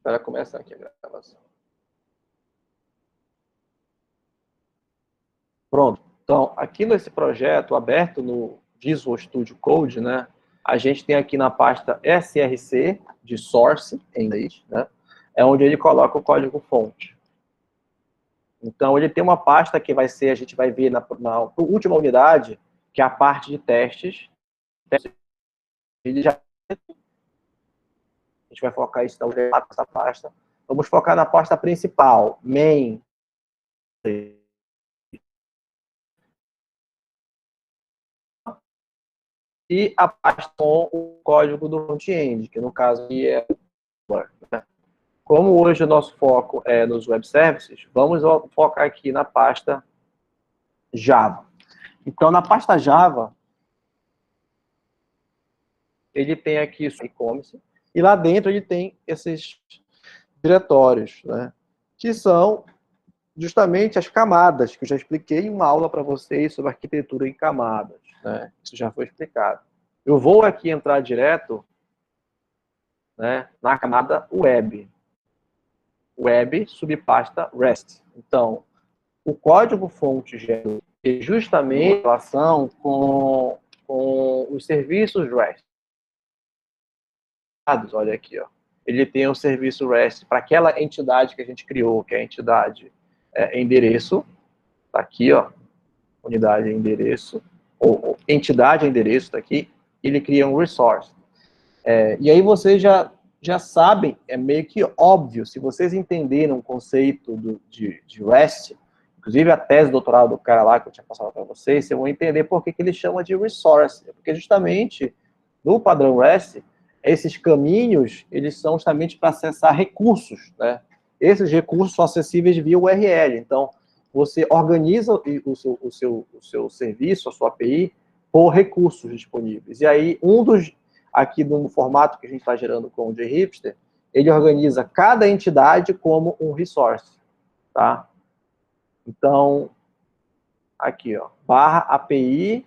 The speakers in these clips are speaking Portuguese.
Para começar aqui a gravação. Pronto. Então, aqui nesse projeto, aberto no Visual Studio Code, né, a gente tem aqui na pasta src, de source, em inglês, né, é onde ele coloca o código-fonte. Então, ele tem uma pasta que vai ser, a gente vai ver na última unidade, que é a parte de testes. Ele já... A gente vai focar isso nessa pasta. Vamos focar na pasta principal, main. E a pasta com o código do front-end, que no caso aqui é... Como hoje o nosso foco é nos web services, vamos focar aqui na pasta Java. Então, na pasta Java, ele tem aqui o e-commerce, e lá dentro ele tem esses diretórios, né, que são justamente as camadas, que eu já expliquei em uma aula para vocês sobre arquitetura em camadas, né, isso já foi explicado. Eu vou aqui entrar direto, né, na camada web. Web subpasta REST. Então, o código-fonte é justamente em relação com os serviços REST. Olha aqui, ó. Ele tem um serviço REST para aquela entidade que a gente criou, que é a entidade endereço. Está aqui, ó. Unidade endereço. Ou entidade endereço, está aqui. Ele cria um resource. E aí vocês já sabem, é meio que óbvio, se vocês entenderam o conceito de REST, inclusive a tese de doutorado do cara lá que eu tinha passado para vocês, vocês vão entender por que ele chama de resource. Porque justamente no padrão REST, esses caminhos, eles são justamente para acessar recursos, né? Esses recursos são acessíveis via URL. Então, você organiza o seu serviço, a sua API, por recursos disponíveis. E aí, aqui no formato que a gente está gerando com o JHipster, ele organiza cada entidade como um resource, tá? Então, aqui, ó, /API,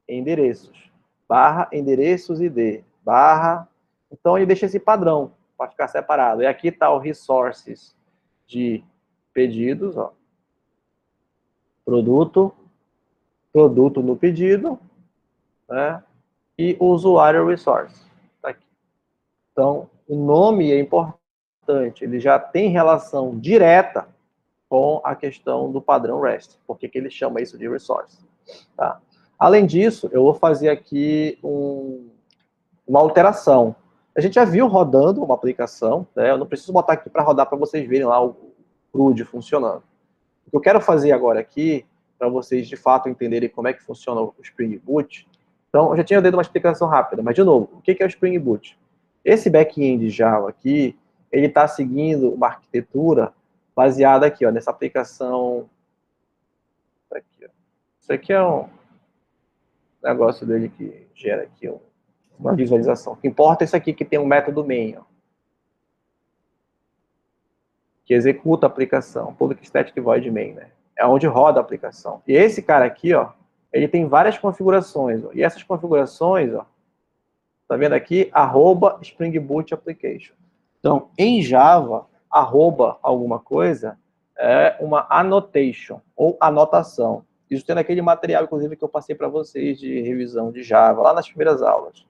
/endereços, /endereços ID, Então, ele deixa esse padrão para ficar separado. E aqui está o resources de pedidos, ó. Produto no pedido, né? E o usuário resource. Tá aqui. Então, o nome é importante, ele já tem relação direta com a questão do padrão REST. Por que ele chama isso de resource? Tá? Além disso, eu vou fazer aqui uma alteração. A gente já viu rodando uma aplicação, né? Eu não preciso botar aqui para rodar para vocês verem lá o CRUD funcionando. O que eu quero fazer agora aqui, para vocês de fato entenderem como é que funciona o Spring Boot. Então, eu já tinha dado uma explicação rápida, mas de novo, o que é o Spring Boot? Esse back-end Java aqui, ele está seguindo uma arquitetura baseada aqui, ó, nessa aplicação. Aqui, ó. Isso aqui é um negócio dele que gera aqui uma visualização. O que importa é isso aqui que tem um método main, ó, que executa a aplicação, public static void main, né? É onde roda a aplicação. E esse cara aqui, ó, ele tem várias configurações, ó, e essas configurações, ó, tá vendo aqui? @Spring Boot Application. Então, em Java, alguma coisa é uma annotation, ou anotação. Isso tem naquele material, inclusive, que eu passei para vocês de revisão de Java, lá nas primeiras aulas.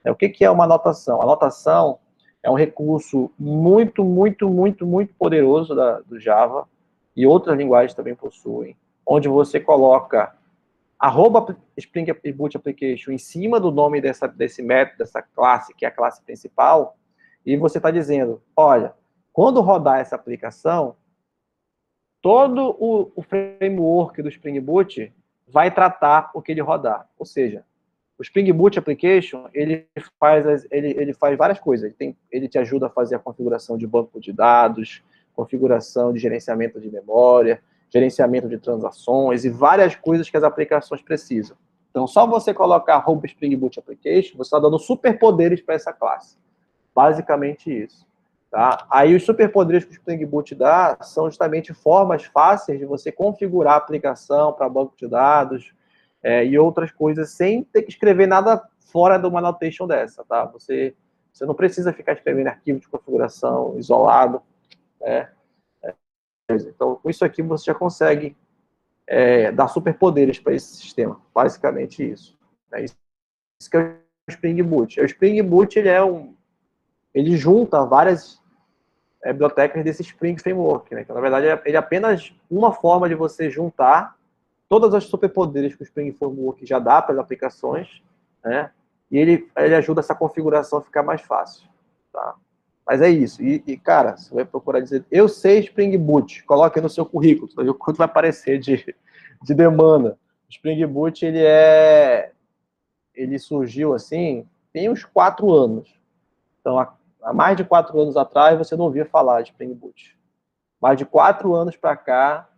O que é uma anotação? A anotação é um recurso muito, muito, muito, muito poderoso do Java, e outras linguagens também possuem, onde você coloca @Spring Boot Application em cima do nome desse método, dessa classe, que é a classe principal, e você está dizendo, olha, quando rodar essa aplicação, todo o framework do Spring Boot vai tratar o que ele rodar. Ou seja, o Spring Boot Application, ele faz várias coisas. Ele te ajuda a fazer a configuração de banco de dados, configuração de gerenciamento de memória, gerenciamento de transações e várias coisas que as aplicações precisam. Então, só você colocar @Spring Boot Application, você está dando superpoderes para essa classe. Basicamente isso. Tá? Aí os superpoderes que o Spring Boot dá são justamente formas fáceis de você configurar a aplicação para banco de dados e outras coisas sem ter que escrever nada fora de uma annotation dessa. Tá? Você Você não precisa ficar escrevendo arquivo de configuração isolado, né? Então, com isso aqui, você já consegue dar superpoderes para esse sistema. Basicamente isso. Isso que é o Spring Boot. O Spring Boot, ele junta várias bibliotecas desse Spring Framework, né? Então, na verdade, ele é apenas uma forma de você juntar todas as superpoderes que o Spring Framework já dá para as aplicações, né? E ele ajuda essa configuração a ficar mais fácil, tá? Mas é isso. E cara, você vai procurar dizer, eu sei Spring Boot, coloque no seu currículo, para ver o quanto vai aparecer de demanda. O Spring Boot, ele surgiu assim, tem uns 4 anos. Então, há mais de 4 anos atrás, você não ouvia falar de Spring Boot. Mais de 4 anos para cá,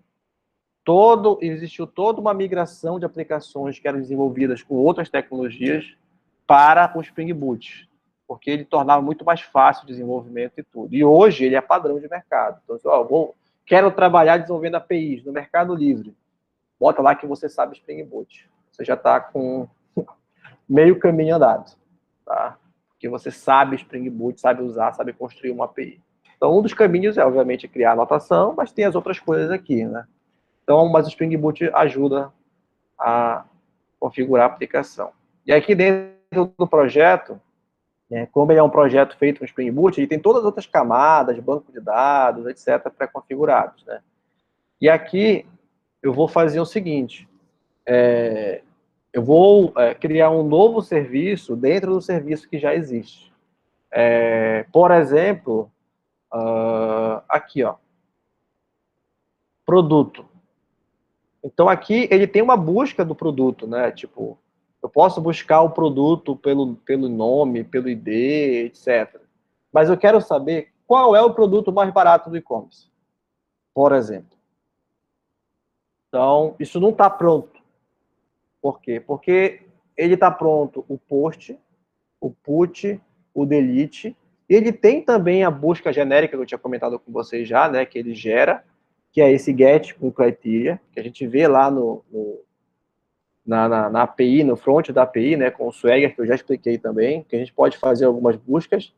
existiu toda uma migração de aplicações que eram desenvolvidas com outras tecnologias para o Spring Boot, porque ele tornava muito mais fácil o desenvolvimento e tudo. E hoje ele é padrão de mercado. Então, quero trabalhar desenvolvendo APIs no Mercado Livre. Bota lá que você sabe Spring Boot. Você já está com meio caminho andado, tá? Porque você sabe Spring Boot, sabe usar, sabe construir uma API. Então, um dos caminhos é, obviamente, criar anotação, mas tem as outras coisas aqui, né? Então, mas o Spring Boot ajuda a configurar a aplicação. E aqui dentro do projeto, né, como ele é um projeto feito no Spring Boot, ele tem todas as outras camadas, banco de dados, etc., pré-configurados, né? E aqui eu vou fazer o seguinte, eu vou criar um novo serviço dentro do serviço que já existe. Por exemplo, aqui, ó, produto. Então, aqui ele tem uma busca do produto, né? Tipo, eu posso buscar o produto pelo nome, pelo ID, etc. Mas eu quero saber qual é o produto mais barato do e-commerce, por exemplo. Então, isso não está pronto. Por quê? Porque ele está pronto o post, o put, o delete. E ele tem também a busca genérica que eu tinha comentado com vocês já, né? Que ele gera, que é esse get com criteria, que a gente vê lá na API, no front da API, né, com o Swagger, que eu já expliquei também, que a gente pode fazer algumas buscas.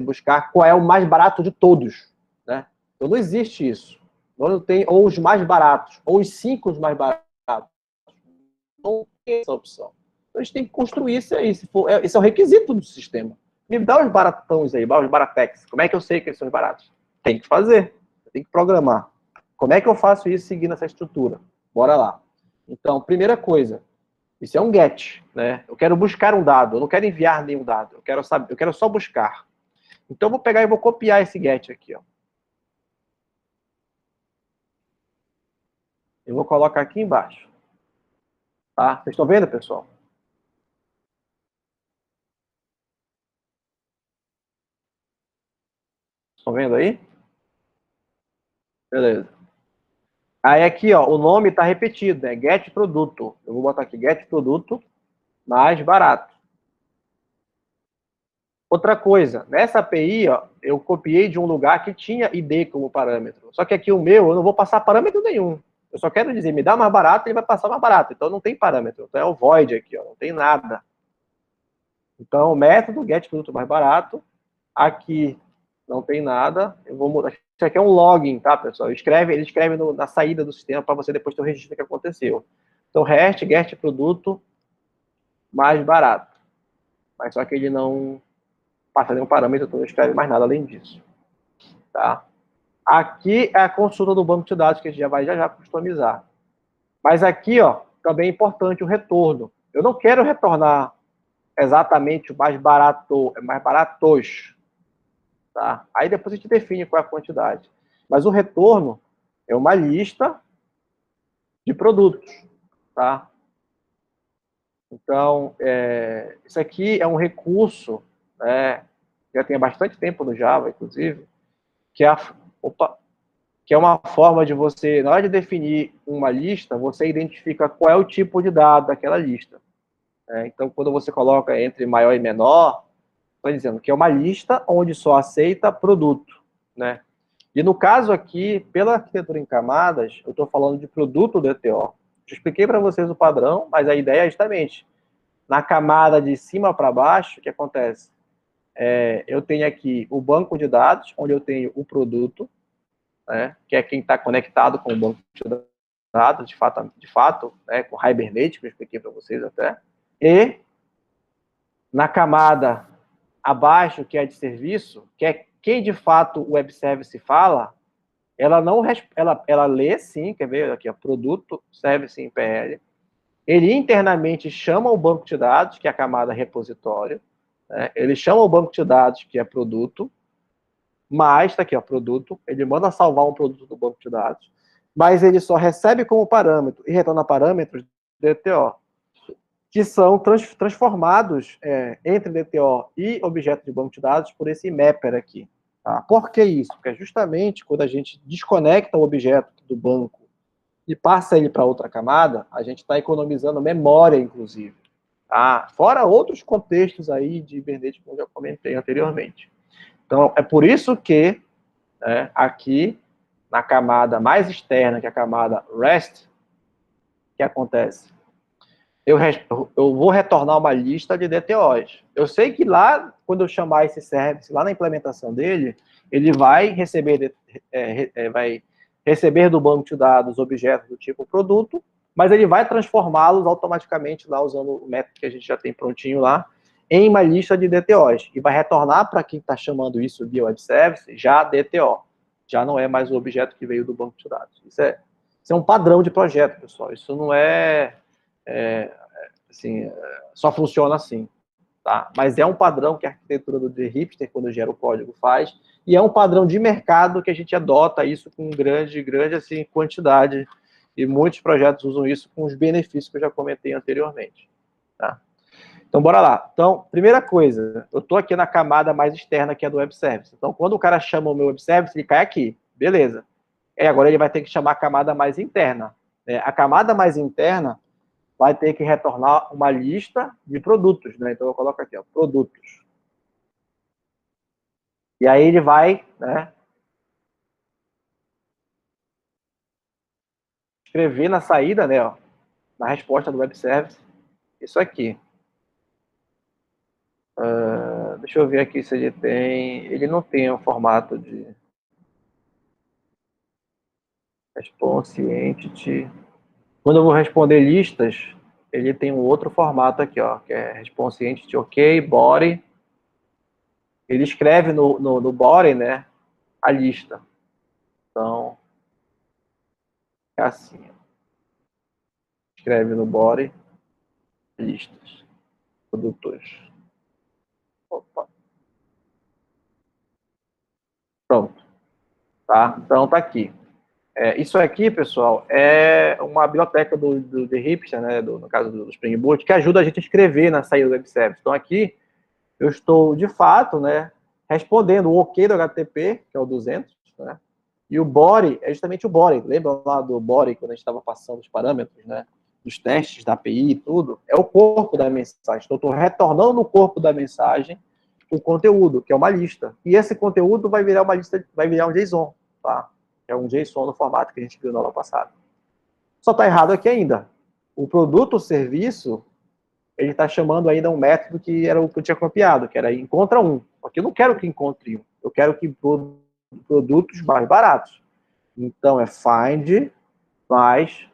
Buscar qual é o mais barato de todos, né? Então não existe isso. Não tem ou os mais baratos, ou os 5 mais baratos. Não tem essa opção. Então a gente tem que construir isso aí. Esse é o requisito do sistema. Me dá os baratões aí, os baratex. Como é que eu sei que eles são os baratos? Tem que fazer. Tem que programar. Como é que eu faço isso seguindo essa estrutura? Bora lá. Então, primeira coisa, isso é um get, né? Eu quero buscar um dado, eu não quero enviar nenhum dado, eu quero só buscar. Então, eu vou pegar e vou copiar esse get aqui, ó. Eu vou colocar aqui embaixo. Tá? Vocês estão vendo, pessoal? Estão vendo aí? Beleza. Aí aqui, ó, o nome está repetido, né? Get produto. Eu vou botar aqui get produto mais barato. Outra coisa, nessa API, ó, eu copiei de um lugar que tinha ID como parâmetro. Só que aqui o meu, eu não vou passar parâmetro nenhum. Eu só quero dizer, me dá mais barato, ele vai passar mais barato. Então não tem parâmetro. Então é o void aqui, ó, não tem nada. Então o método get produto mais barato, aqui não tem nada. Eu vou mudar. Isso aqui é um login, tá, pessoal? Ele escreve na saída do sistema para você depois ter o registro que aconteceu. Então REST, get produto mais barato. Mas só que ele não passa nenhum parâmetro, então não escreve mais nada além disso. Tá? Aqui é a consulta do banco de dados, que a gente já vai já customizar. Mas aqui, ó, também é importante o retorno. Eu não quero retornar exatamente o mais barato, mais baratos. Tá? Aí depois a gente define qual é a quantidade. Mas o retorno é uma lista de produtos. Tá? Então, isso aqui é um recurso, né, já tem bastante tempo no Java, inclusive, que é uma forma de você, na hora de definir uma lista, você identifica qual é o tipo de dado daquela lista. Então, quando você coloca entre maior e menor, estou dizendo que é uma lista onde só aceita produto, né? E no caso aqui, pela arquitetura em camadas, eu estou falando de produto do ETO. Eu expliquei para vocês o padrão, mas a ideia é justamente, na camada de cima para baixo, o que acontece? Eu tenho aqui o banco de dados, onde eu tenho o produto, né, que é quem está conectado com o banco de dados, de fato, né, com o Hibernate, que eu expliquei para vocês até. E na camada abaixo, que é de serviço, que é quem de fato o web service fala, ela lê sim, quer ver aqui, ó, produto service em PL. Ele internamente chama o banco de dados, que é a camada repositório, né? Ele chama o banco de dados, que é produto, mas está aqui, ó, produto, ele manda salvar um produto do banco de dados, mas ele só recebe como parâmetro e retorna parâmetros DTO, que são transformados entre DTO e objeto de banco de dados por esse mapper aqui. Tá? Por que isso? Porque justamente quando a gente desconecta o objeto do banco e passa ele para outra camada, a gente está economizando memória, inclusive. Tá? Fora outros contextos aí de Hibernate, como eu já comentei anteriormente. Então, é por isso que aqui, na camada mais externa, que é a camada REST, o que acontece? Eu vou retornar uma lista de DTOs. Eu sei que lá, quando eu chamar esse service, lá na implementação dele, ele vai receber, vai receber do banco de dados objetos do tipo produto, mas ele vai transformá-los automaticamente lá, usando o método que a gente já tem prontinho lá, em uma lista de DTOs. E vai retornar para quem está chamando isso via web service, já DTO. Já não é mais o objeto que veio do banco de dados. Isso é um padrão de projeto, pessoal. Isso não assim, só funciona assim, tá? Mas é um padrão que a arquitetura do The Hipster, quando gera o código, faz, e é um padrão de mercado que a gente adota isso com grande assim, quantidade, e muitos projetos usam isso com os benefícios que eu já comentei anteriormente, tá? Então, bora lá. Então, primeira coisa, eu estou aqui na camada mais externa, que é do web service. Então, quando o cara chama o meu web service, ele cai aqui, beleza. Agora ele vai ter que chamar a camada mais interna. A camada mais interna vai ter que retornar uma lista de produtos, né? Então eu coloco aqui, ó, produtos. E aí ele vai, né, escrever na saída, né, ó, na resposta do web service, isso aqui. Deixa eu ver aqui se ele tem. Ele não tem o formato de response entity. Quando eu vou responder listas, ele tem um outro formato aqui, ó, que é response entity, ok, body. Ele escreve no body, né, a lista. Então, é assim, ó. Escreve no body, listas, produtores. Opa. Pronto. Tá? Então, tá aqui. Isso aqui, pessoal, é uma biblioteca do The Hipster, né, no caso do Spring Boot, que ajuda a gente a escrever na saída do web service. Então, aqui, eu estou, de fato, né, respondendo o OK do HTTP, que é o 200, né, e o body é justamente o body. Lembra lá do body, quando a gente estava passando os parâmetros, né, dos testes da API e tudo? É o corpo da mensagem. Então, eu estou retornando no corpo da mensagem o conteúdo, que é uma lista. E esse conteúdo vai virar uma lista, vai virar um JSON, tá? É um JSON no formato que a gente viu na aula passada. Só está errado aqui ainda. O produto ou serviço, ele está chamando ainda um método que era o que eu tinha copiado, que era encontra um. Porque eu não quero que encontre um. Eu quero que produtos mais baratos. Então, é find mais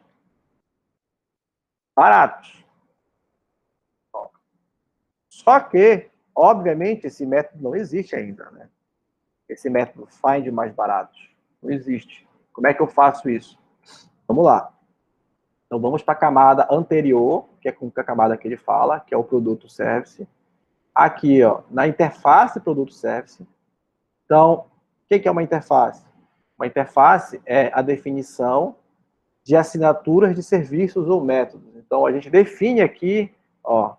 baratos. Só que, obviamente, esse método não existe ainda, né? Esse método find mais baratos. Não existe. Como é que eu faço isso? Vamos lá. Então, vamos para a camada anterior, que é com a camada que ele fala, que é o produto service. Aqui, ó, na interface produto service. Então, o que é uma interface? Uma interface é a definição de assinaturas de serviços ou métodos. Então, a gente define aqui, ó,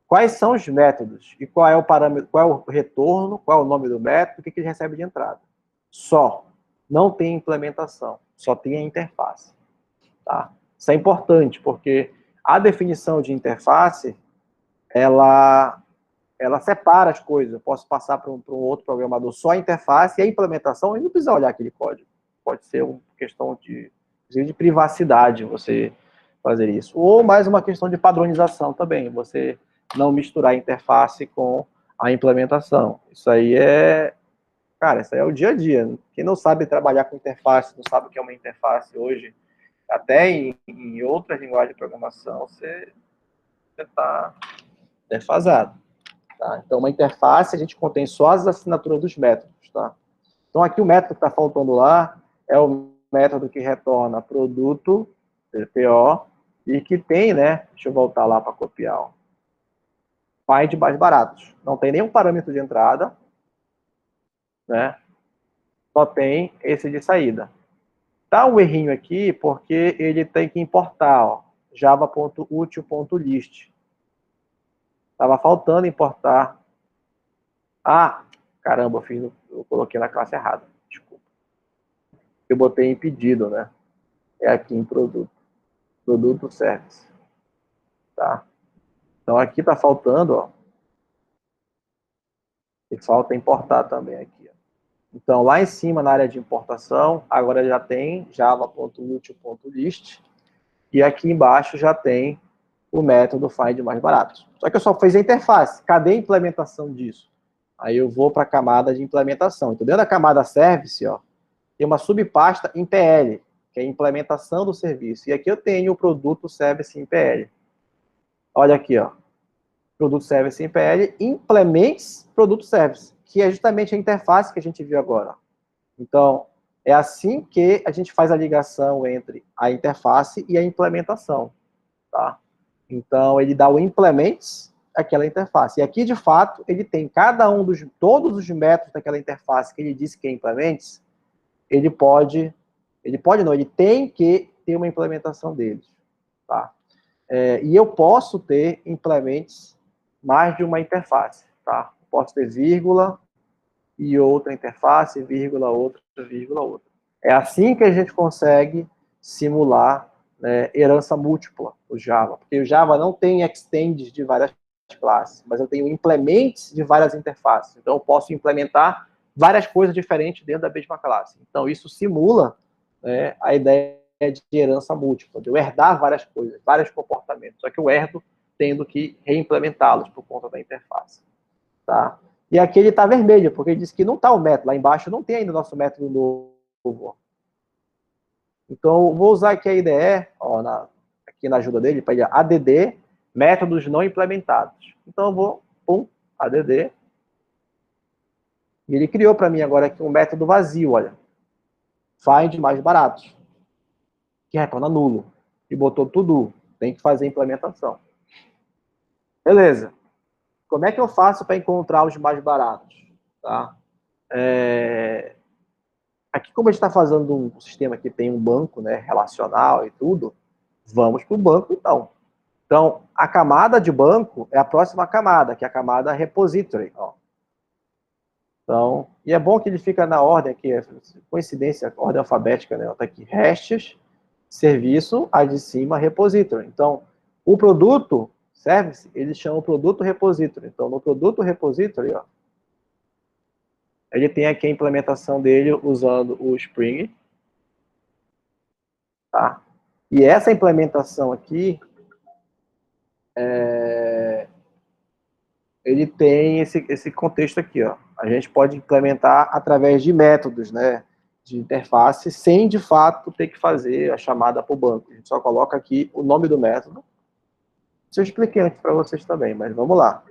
quais são os métodos e qual é o parâmetro, qual é o retorno, qual é o nome do método, o que ele recebe de entrada. Só. Não tem implementação, só tem a interface. Tá? Isso é importante, porque a definição de interface, ela separa as coisas. Eu posso passar para um outro programador só a interface e a implementação, ele não precisa olhar aquele código. Pode ser uma questão de privacidade, você fazer isso. Ou mais uma questão de padronização também, você não misturar a interface com a implementação. Isso aí é, cara, isso aí é o dia a dia. Quem não sabe trabalhar com interface, não sabe o que é uma interface hoje, até em outras linguagens de programação, você está defasado. Tá? Então, uma interface, a gente contém só as assinaturas dos métodos. Tá? Então, aqui o método que está faltando lá é o método que retorna produto, PO, e que tem, né? Deixa eu voltar lá para copiar. Ó, find mais baratos. Não tem nenhum parâmetro de entrada, né? Só tem esse de saída. Tá um errinho aqui porque ele tem que importar, ó, java.util.list. Estava faltando importar. Ah, caramba, eu coloquei na classe errada. Desculpa. Eu botei em pedido, né? É aqui em produto. Produto service. Tá? Então aqui está faltando, ó. E falta importar também aqui. Ó. Então lá em cima, na área de importação, agora já tem java.util.list. E aqui embaixo já tem o método find mais barato. Só que eu só fiz a interface. Cadê a implementação disso? Aí eu vou para a camada de implementação. Então, dentro da camada service, ó, tem uma subpasta em PL, que é a implementação do serviço. E aqui eu tenho o produto service em PL. Olha aqui, ó. Produto service em PL, implements produto service, que é justamente a interface que a gente viu agora. Então, é assim que a gente faz a ligação entre a interface e a implementação, tá? Então, ele dá o implements àquela interface. E aqui, de fato, ele tem todos os métodos daquela interface que ele disse que é implements, ele não, ele tem que ter uma implementação deles, tá? E eu posso ter implements mais de uma interface, tá? Posso ter vírgula e outra interface, vírgula, outra, vírgula, outra. É assim que a gente consegue simular, né, herança múltipla, o Java. Porque o Java não tem extends de várias classes, mas eu tenho implements de várias interfaces. Então, eu posso implementar várias coisas diferentes dentro da mesma classe. Então, isso simula, né, a ideia de herança múltipla, de eu herdar várias coisas, vários comportamentos. Só que eu herdo tendo que reimplementá-los por conta da interface. Tá? E aqui ele está vermelho, porque ele disse que não está o método. Lá embaixo não tem ainda o nosso método novo. Então, vou usar aqui a IDE, ó, aqui na ajuda dele, para ele, add, métodos não implementados. Então, eu vou, add. E ele criou para mim agora aqui um método vazio, olha. Find mais baratos. Que retorna nulo. E botou tudo. Tem que fazer a implementação. Beleza. Como é que eu faço para encontrar os mais baratos? Tá? Aqui, como a gente está fazendo um sistema que tem um banco, né, relacional e tudo, vamos para o banco, então. Então, a camada de banco é a próxima camada, que é a camada repository. Ó. Então, e é bom que ele fica na ordem aqui, coincidência, ordem alfabética, né? Está aqui, restes, serviço, aí de cima, repository. Então, o produto, service, ele chama o produto repository. Então, no produto repository, ó, ele tem aqui a implementação dele usando o Spring. Tá? E essa implementação aqui, ele tem esse contexto aqui, ó. A gente pode implementar através de métodos, né, de interface, sem de fato ter que fazer a chamada para o banco. A gente só coloca aqui o nome do método. Isso eu expliquei antes para vocês também, mas vamos lá.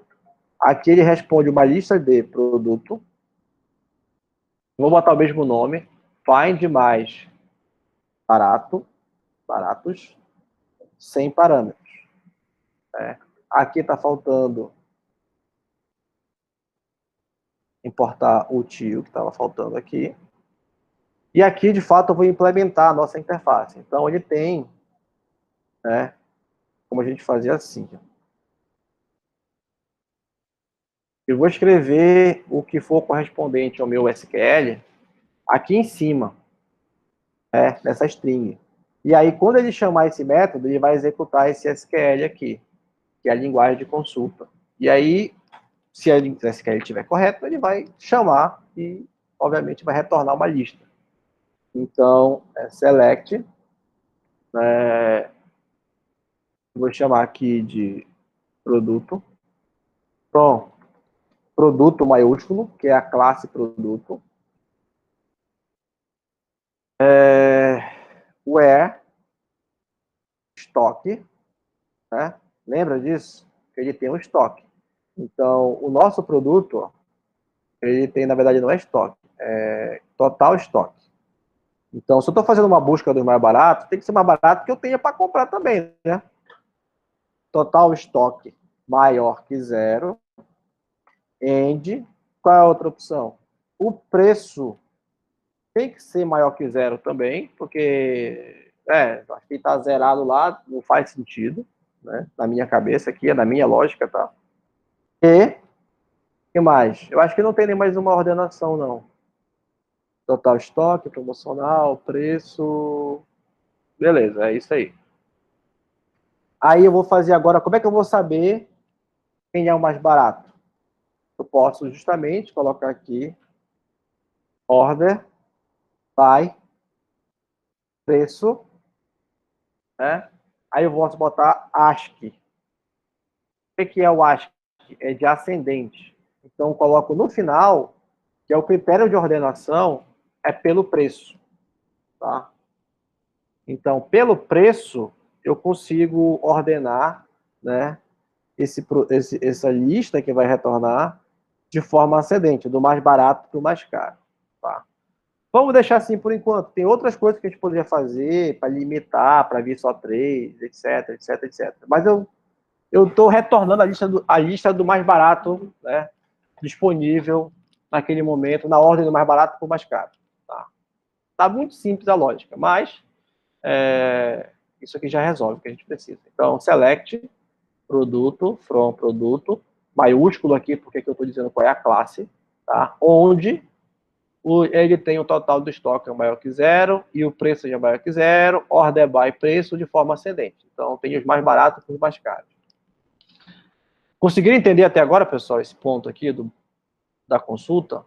Aqui ele responde uma lista de produto. Vou botar o mesmo nome. Find mais baratos, sem parâmetros. Né? Aqui está faltando importar o tio que estava faltando aqui. E aqui, de fato, eu vou implementar a nossa interface. Então, ele tem, né, como a gente fazia assim. Eu vou escrever o que for correspondente ao meu SQL aqui em cima, né, nessa string. E aí, quando ele chamar esse método, ele vai executar esse SQL aqui, que é a linguagem de consulta. E aí, se a SQL estiver correto, ele vai chamar e, obviamente, vai retornar uma lista. Então, select, Vou chamar aqui de produto. Pronto. Produto maiúsculo, que é a classe produto. Where estoque, né? Lembra disso? Que ele tem um estoque. Então, o nosso produto, ó, ele tem, na verdade, não é estoque, é total estoque. Então, se eu estou fazendo uma busca do mais barato, tem que ser mais barato que eu tenha para comprar também, né? Total estoque maior que zero. And, qual é a outra opção? O preço tem que ser maior que zero também, porque acho que está zerado lá, não faz sentido, né? Na minha cabeça aqui, na minha lógica, tá? E, o que mais? Eu acho que não tem nem mais uma ordenação, não. Total estoque, promocional, preço. Beleza, é isso aí. Aí eu vou fazer agora, como é que eu vou saber quem é o mais barato? Eu posso justamente colocar aqui order by preço, né? Aí eu posso botar ASCII. O que é o ASCII? É de ascendente. Então eu coloco no final, que é o critério de ordenação, é pelo preço, tá? Então, pelo preço, eu consigo ordenar, né, essa lista que vai retornar de forma ascendente, do mais barato para o mais caro. Tá? Vamos deixar assim por enquanto. Tem outras coisas que a gente poderia fazer para limitar, para vir só 3, etc, etc, etc. Mas eu estou retornando a lista do mais barato, né, disponível naquele momento, na ordem do mais barato para o mais caro. Tá muito simples a lógica, mas isso aqui já resolve o que a gente precisa. Então, select produto, from produto, maiúsculo aqui, porque eu estou dizendo qual é a classe, tá? Onde ele tem o total do estoque maior que zero e o preço já é maior que zero, order by preço de forma ascendente. Então, tem os mais baratos e os mais caros. Conseguiram entender até agora, pessoal, esse ponto aqui da consulta?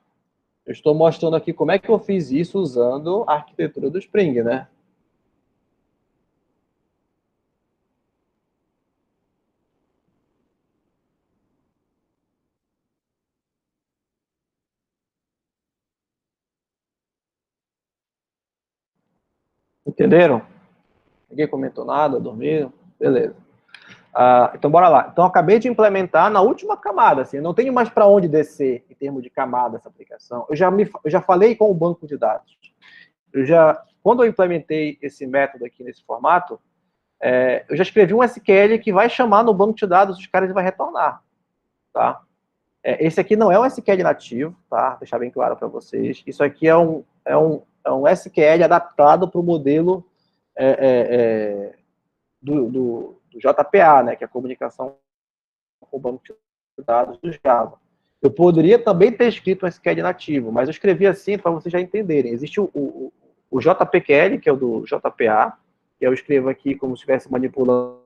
Eu estou mostrando aqui como é que eu fiz isso usando a arquitetura do Spring, né? Entenderam? Ninguém comentou nada, dormiram? Beleza. Então, bora lá. Então, eu acabei de implementar na última camada, assim, eu não tenho mais para onde descer em termos de camada essa aplicação. Eu já falei com o banco de dados. Quando eu implementei esse método aqui nesse formato, eu já escrevi um SQL que vai chamar no banco de dados os caras e vai retornar, tá? Esse aqui não é um SQL nativo, tá? Vou deixar bem claro para vocês. Isso aqui é um SQL adaptado para o modelo do JPA, né? Que é a comunicação com o banco de dados do Java. Eu poderia também ter escrito um SQL nativo, mas eu escrevi assim para vocês já entenderem. Existe o JPQL, que é o do JPA, que eu escrevo aqui como se estivesse manipulando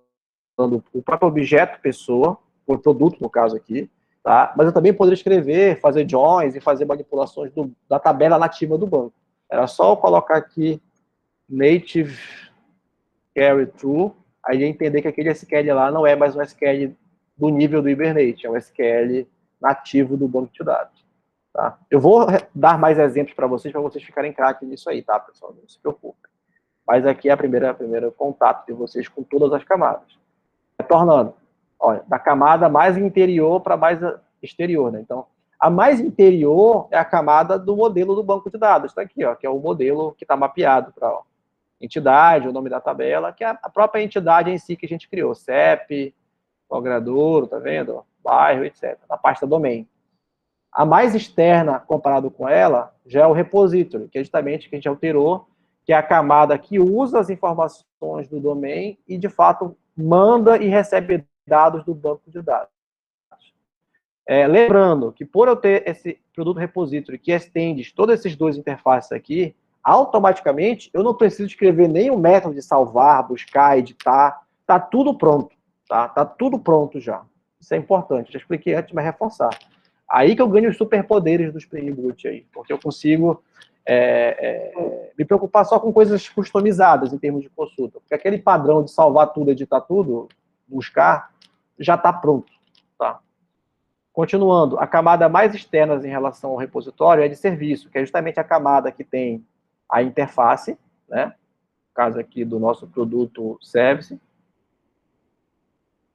o próprio objeto pessoa, o produto no caso aqui, tá? Mas eu também poderia escrever, fazer joins e fazer manipulações da tabela nativa do banco. Era só eu colocar aqui native carry true, aí ia entender que aquele SQL lá não é mais um SQL do nível do Hibernate, é um SQL nativo do banco de dados. Tá? Eu vou dar mais exemplos para vocês ficarem craques nisso aí, tá, pessoal? Não se preocupe. Mas aqui é a primeira contato de vocês com todas as camadas. Retornando, olha, da camada mais interior para mais exterior, né? Então, a mais interior é a camada do modelo do banco de dados, tá aqui, ó, que é o modelo que está mapeado para entidade, o nome da tabela, que é a própria entidade em si que a gente criou, CEP, logradouro, tá vendo? Bairro, etc. Na pasta domain. A mais externa, comparado com ela, já é o repository, que é justamente o que a gente alterou, que é a camada que usa as informações do domain e, de fato, manda e recebe dados do banco de dados. Lembrando que por eu ter esse produto repository que estende todos esses dois interfaces aqui, automaticamente eu não preciso escrever nenhum método de salvar, buscar, editar, tá tudo pronto, tá? Tá tudo pronto já. Isso é importante, já expliquei antes, mas reforçar. Aí que eu ganho os superpoderes do Spring Boot aí, porque eu consigo me preocupar só com coisas customizadas em termos de consulta, porque aquele padrão de salvar tudo, editar tudo, buscar, já está pronto. Tá? Continuando, a camada mais externa em relação ao repositório é de serviço, que é justamente a camada que tem a interface, né? No caso aqui do nosso produto service,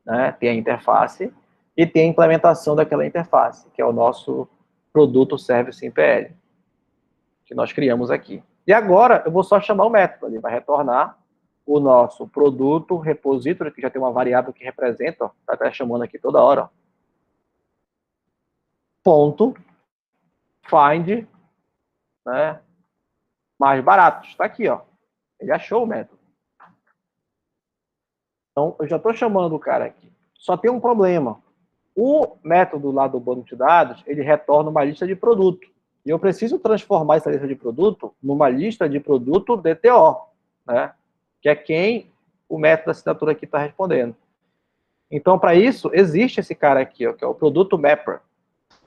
né? Tem a interface e tem a implementação daquela interface, que é o nosso produto service em PL, que nós criamos aqui. E agora eu vou só chamar o método, ele vai retornar o nosso produto repository, que já tem uma variável que representa, está até chamando aqui toda hora, ó, ponto find, né, mais baratos. Está aqui, ó. Ele achou o método. Então, eu já estou chamando o cara aqui. Só tem um problema. O método lá do banco de dados, ele retorna uma lista de produto. E eu preciso transformar essa lista de produto numa lista de produto DTO, né? Que é quem o método da assinatura aqui está respondendo. Então, para isso, existe esse cara aqui, ó, que é o produto mapper.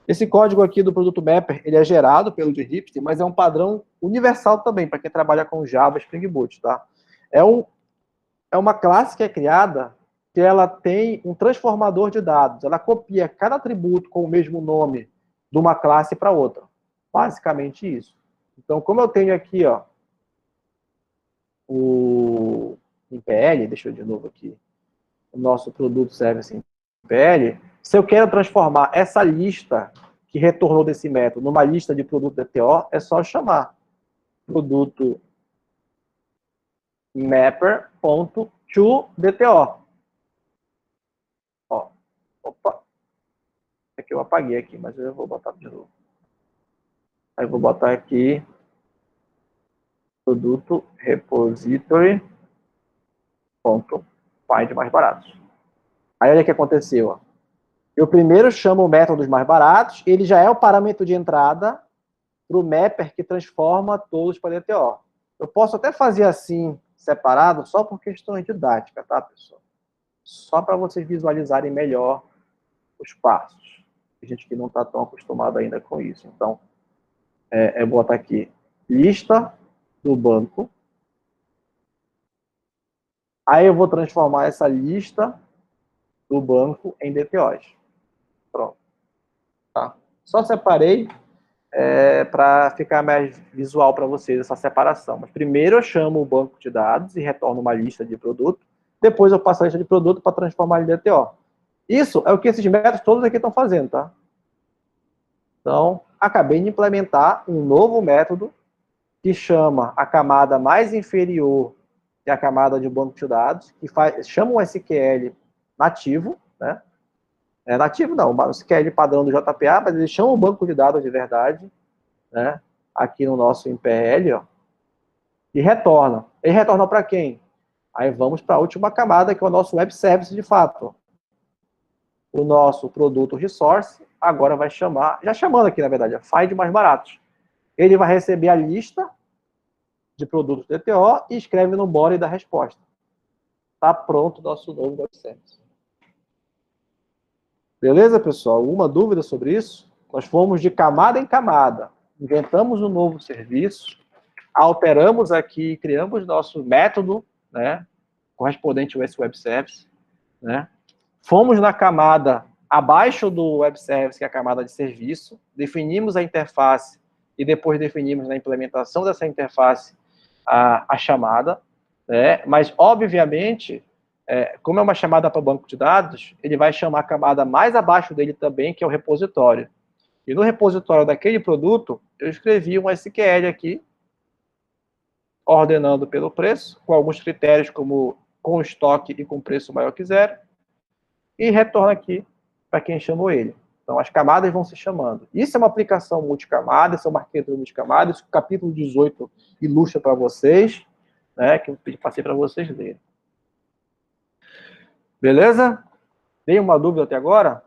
Esse código aqui do produto mapper, ele é gerado pelo Hipster, mas é um padrão universal também, para quem trabalha com Java Spring Boot, tá? É uma classe que é criada, que ela tem um transformador de dados. Ela copia cada atributo com o mesmo nome de uma classe para outra. Basicamente isso. Então, como eu tenho aqui, ó, o MPL, deixa eu de novo aqui, o nosso produto service em MPL, se eu quero transformar essa lista que retornou desse método numa lista de produto DTO, é só chamar produto mapper.toDTO. Ó, opa, é que eu apaguei aqui, mas eu vou botar de novo. Aí eu vou botar aqui produto repository ponto find mais baratos. Aí olha o que aconteceu, ó. Eu primeiro chamo o método dos mais baratos, ele já é o parâmetro de entrada para o mapper que transforma todos para DTO. Eu posso até fazer assim, separado, só por questões didáticas, tá, pessoal? Só para vocês visualizarem melhor os passos. Tem gente que não está tão acostumada ainda com isso. Então, eu vou botar aqui, lista do banco. Aí eu vou transformar essa lista do banco em DTOs. Pronto. Tá? Só separei para ficar mais visual para vocês essa separação. Mas primeiro eu chamo o banco de dados e retorno uma lista de produto. Depois eu passo a lista de produto para transformar em DTO. Isso é o que esses métodos todos aqui estão fazendo, tá? Então, acabei de implementar um novo método que chama a camada mais inferior, que é a camada de banco de dados, que chama um SQL nativo, né? Nativo não, o SQL padrão do JPA, mas ele chama o banco de dados de verdade, né? Aqui no nosso MPL, ó, e retorna. Ele retorna para quem? Aí vamos para a última camada, que é o nosso web service de fato. O nosso produto resource agora vai chamar, já chamando aqui na verdade, find mais baratos. Ele vai receber a lista de produtos DTO e escreve no body da resposta. Está pronto o nosso novo web service. Beleza, pessoal? Alguma dúvida sobre isso? Nós fomos de camada em camada. Inventamos um novo serviço, alteramos aqui, criamos nosso método, né, correspondente ao esse web service, né? Fomos na camada abaixo do web service, que é a camada de serviço, definimos a interface e depois definimos na implementação dessa interface a chamada, né? Mas, obviamente, como é uma chamada para banco de dados, ele vai chamar a camada mais abaixo dele também, que é o repositório. E no repositório daquele produto, eu escrevi um SQL aqui, ordenando pelo preço, com alguns critérios como com estoque e com preço maior que zero, e retorna aqui para quem chamou ele. Então, as camadas vão se chamando. Isso é uma aplicação multicamada, isso é uma arquitetura multicamada, isso o capítulo 18 ilustra para vocês, né, que eu passei para vocês lerem. Beleza? Tem uma dúvida até agora?